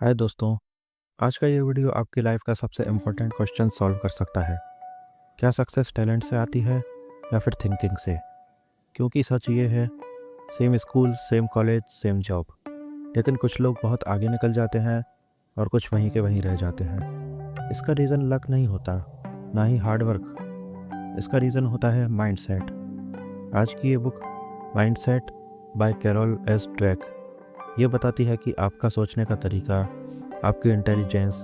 हाय दोस्तों। आज का ये वीडियो आपकी लाइफ का सबसे इम्पोर्टेंट क्वेश्चन सॉल्व कर सकता है। क्या सक्सेस टैलेंट से आती है या फिर थिंकिंग से? क्योंकि सच ये है, same school, same college, same job, लेकिन कुछ लोग बहुत आगे निकल जाते हैं और कुछ वहीं के वहीं रह जाते हैं। इसका रीज़न लक नहीं होता, ना ही हार्ड वर्क। इसका रीज़न होता है माइंडसेट। आज की ये book mindset by Carol S Dweck ये बताती है कि आपका सोचने का तरीका आपकी इंटेलिजेंस,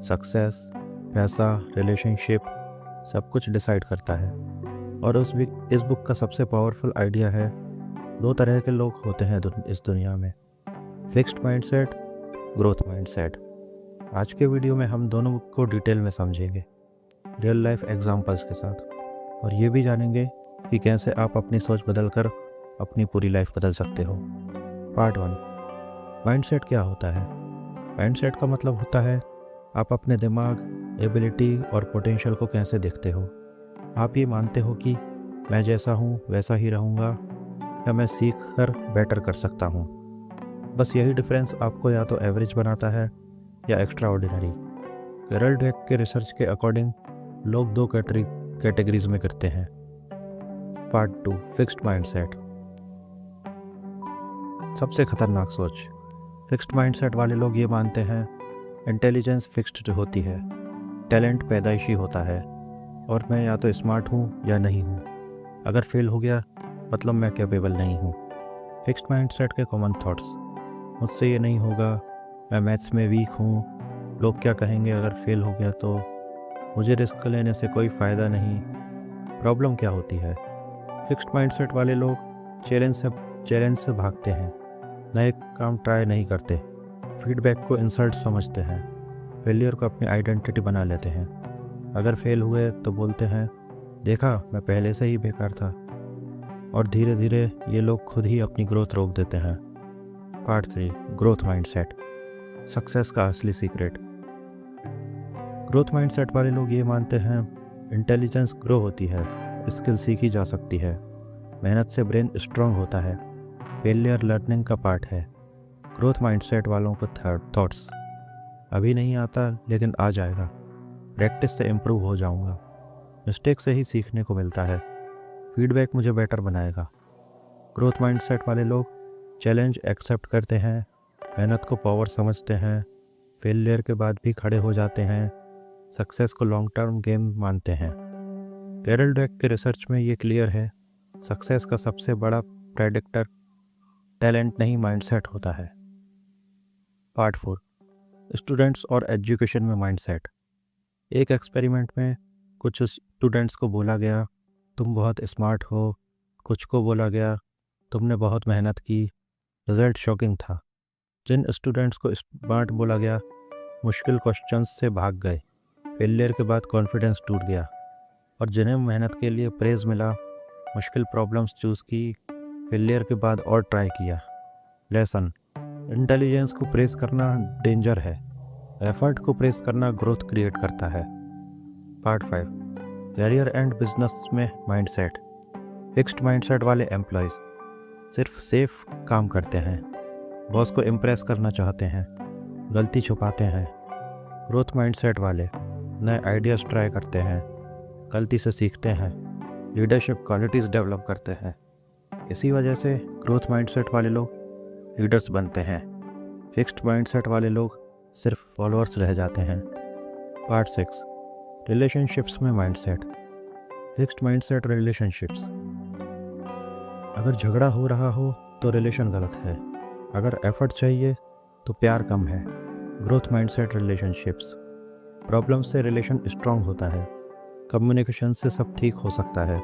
सक्सेस, पैसा, रिलेशनशिप सब कुछ डिसाइड करता है। और इस बुक का सबसे पावरफुल आइडिया है, दो तरह के लोग होते हैं इस दुनिया में, फिक्स्ड माइंडसेट, ग्रोथ माइंडसेट। आज के वीडियो में हम दोनों बुक को डिटेल में समझेंगे, रियल लाइफ एग्जांपल्स के साथ, और ये भी जानेंगे कि कैसे आप अपनी सोच बदलकर अपनी पूरी लाइफ बदल सकते हो। पार्ट 1, माइंडसेट क्या होता है? माइंडसेट का मतलब होता है आप अपने दिमाग, एबिलिटी और पोटेंशियल को कैसे देखते हो। आप ये मानते हो कि मैं जैसा हूँ वैसा ही रहूँगा, या मैं सीख कर बेटर कर सकता हूँ। बस यही डिफरेंस आपको या तो एवरेज बनाता है या एक्स्ट्रा ऑर्डिनरी। कैरल ड्वेक के रिसर्च के अकॉर्डिंग लोग दो कैटेगरीज में करते हैं। Part 2, fixed mindset. सबसे खतरनाक सोच। फिक्स्ड माइंडसेट वाले लोग ये मानते हैं इंटेलिजेंस फिक्स्ड होती है, टैलेंट पैदाइशी होता है, और मैं या तो स्मार्ट हूँ या नहीं हूँ। अगर फेल हो गया मतलब मैं कैपेबल नहीं हूँ। फिक्स्ड माइंडसेट के कॉमन थॉट्स: मुझसे ये नहीं होगा, मैं मैथ्स में वीक हूँ, लोग क्या कहेंगे अगर फेल हो गया तो, मुझे रिस्क लेने से कोई फ़ायदा नहीं। प्रॉब्लम क्या होती है? फिक्स्ड माइंडसेट वाले लोग चैलेंज से भागते हैं, नए काम ट्राई नहीं करते, फीडबैक को इंसल्ट समझते हैं, फेलियर को अपनी आइडेंटिटी बना लेते हैं। अगर फेल हुए तो बोलते हैं, देखा मैं पहले से ही बेकार था, और धीरे धीरे ये लोग खुद ही अपनी ग्रोथ रोक देते हैं। पार्ट 3, ग्रोथ माइंडसेट, सक्सेस का असली सीक्रेट। ग्रोथ माइंडसेट वाले लोग ये मानते हैं इंटेलिजेंस ग्रो होती है, स्किल सीखी जा सकती है, मेहनत से ब्रेन स्ट्रांग होता है, फेलियर लर्निंग का पार्ट है। ग्रोथ माइंडसेट वालों को थॉट्स: अभी नहीं आता लेकिन आ जाएगा, प्रैक्टिस से इम्प्रूव हो जाऊंगा, मिस्टेक से ही सीखने को मिलता है, फीडबैक मुझे बेटर बनाएगा। ग्रोथ माइंडसेट वाले लोग चैलेंज एक्सेप्ट करते हैं, मेहनत को पावर समझते हैं, फेलियर के बाद भी खड़े हो जाते हैं, सक्सेस को लॉन्ग टर्म गेम मानते हैं। कैरल ड्वेक के रिसर्च में ये क्लियर है, सक्सेस का सबसे बड़ा प्रेडिक्टर टैलेंट नहीं माइंडसेट होता है। पार्ट 4, स्टूडेंट्स और एजुकेशन में माइंडसेट। एक एक्सपेरिमेंट में कुछ स्टूडेंट्स को बोला गया तुम बहुत स्मार्ट हो, कुछ को बोला गया तुमने बहुत मेहनत की। रिजल्ट शॉकिंग था। जिन स्टूडेंट्स को स्मार्ट बोला गया मुश्किल क्वेश्चंस से भाग गए, फेलियर के बाद कॉन्फिडेंस टूट गया, और जिन्हें मेहनत के लिए प्रेज मिला मुश्किल प्रॉब्लम्स चूज़ की, फेलियर के बाद और ट्राई किया। लेसन: इंटेलिजेंस को प्रेस करना डेंजर है, एफर्ट को प्रेस करना ग्रोथ क्रिएट करता है। पार्ट 5, करियर एंड बिजनेस में माइंडसेट। फिक्स्ड माइंडसेट वाले एम्प्लॉयज़ सिर्फ सेफ काम करते हैं, बॉस को इम्प्रेस करना चाहते हैं, गलती छुपाते हैं। ग्रोथ माइंडसेट वाले नए आइडियाज़ ट्राई करते हैं, गलती से सीखते हैं, लीडरशिप क्वालिटीज़ डेवलप करते हैं। इसी वजह से ग्रोथ माइंडसेट वाले लोग लीडर्स बनते हैं, फिक्स्ड माइंडसेट वाले लोग सिर्फ फॉलोअर्स रह जाते हैं। पार्ट 6, रिलेशनशिप्स में माइंडसेट। फिक्स्ड माइंडसेट रिलेशनशिप्स: अगर झगड़ा हो रहा हो तो रिलेशन गलत है, अगर एफर्ट चाहिए तो प्यार कम है। ग्रोथ माइंडसेट रिलेशनशिप्स: प्रॉब्लम से रिलेशन स्ट्रांग होता है, कम्युनिकेशन से सब ठीक हो सकता है।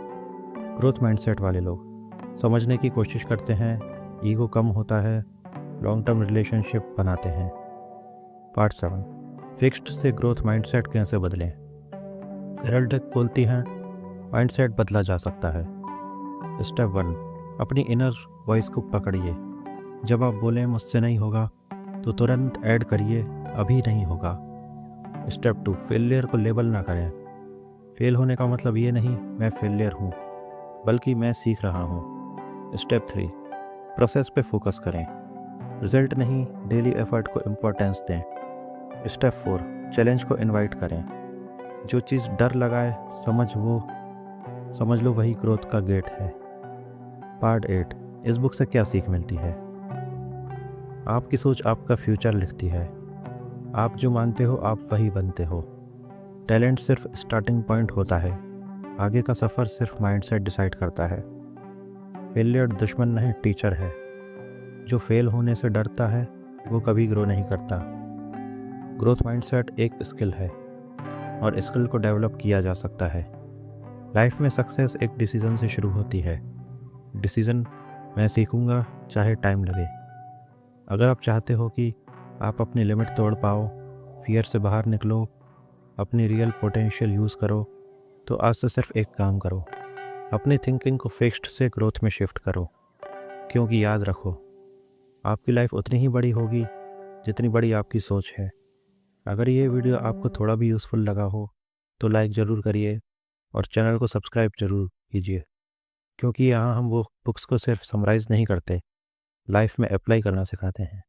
ग्रोथ माइंडसेट वाले लोग समझने की कोशिश करते हैं, ईगो कम होता है, लॉन्ग टर्म रिलेशनशिप बनाते हैं। पार्ट 7, फिक्स्ड से ग्रोथ माइंडसेट कैसे बदलें। कैरल ड्वेक बोलती हैं माइंडसेट बदला जा सकता है। स्टेप 1, अपनी इनर वॉइस को पकड़िए। जब आप बोलें मुझसे नहीं होगा तो तुरंत ऐड करिए अभी नहीं होगा। स्टेप 2, फेलियर को लेबल ना करें। फेल होने का मतलब ये नहीं मैं फेलियर हूँ, बल्कि मैं सीख रहा हूँ। स्टेप 3, प्रोसेस पे फोकस करें, रिजल्ट नहीं डेली एफर्ट को इम्पोर्टेंस दें। स्टेप 4, चैलेंज को इनवाइट करें। जो चीज़ डर लगाए समझ लो वही ग्रोथ का गेट है। पार्ट 8, इस बुक से क्या सीख मिलती है। आपकी सोच आपका फ्यूचर लिखती है। आप जो मानते हो आप वही बनते हो। टैलेंट सिर्फ स्टार्टिंग पॉइंट होता है, आगे का सफ़र सिर्फ माइंडसेट डिसाइड करता है। फेलियर दुश्मन नहीं, टीचर है। जो फेल होने से डरता है वो कभी ग्रो नहीं करता। ग्रोथ माइंडसेट एक स्किल है और स्किल को डेवलप किया जा सकता है। लाइफ में सक्सेस एक डिसीज़न से शुरू होती है। डिसीज़न, मैं सीखूंगा चाहे टाइम लगे। अगर आप चाहते हो कि आप अपनी लिमिट तोड़ पाओ, फियर से बाहर निकलो, अपनी रियल पोटेंशियल यूज़ करो, तो आज से सिर्फ एक काम करो, अपनी थिंकिंग को फिक्स्ड से ग्रोथ में शिफ्ट करो। क्योंकि याद रखो, आपकी लाइफ उतनी ही बड़ी होगी जितनी बड़ी आपकी सोच है। अगर ये वीडियो आपको थोड़ा भी यूज़फुल लगा हो तो लाइक ज़रूर करिए और चैनल को सब्सक्राइब ज़रूर कीजिए, क्योंकि यहाँ हम वो बुक्स को सिर्फ समराइज़ नहीं करते, लाइफ में अप्लाई करना सिखाते हैं।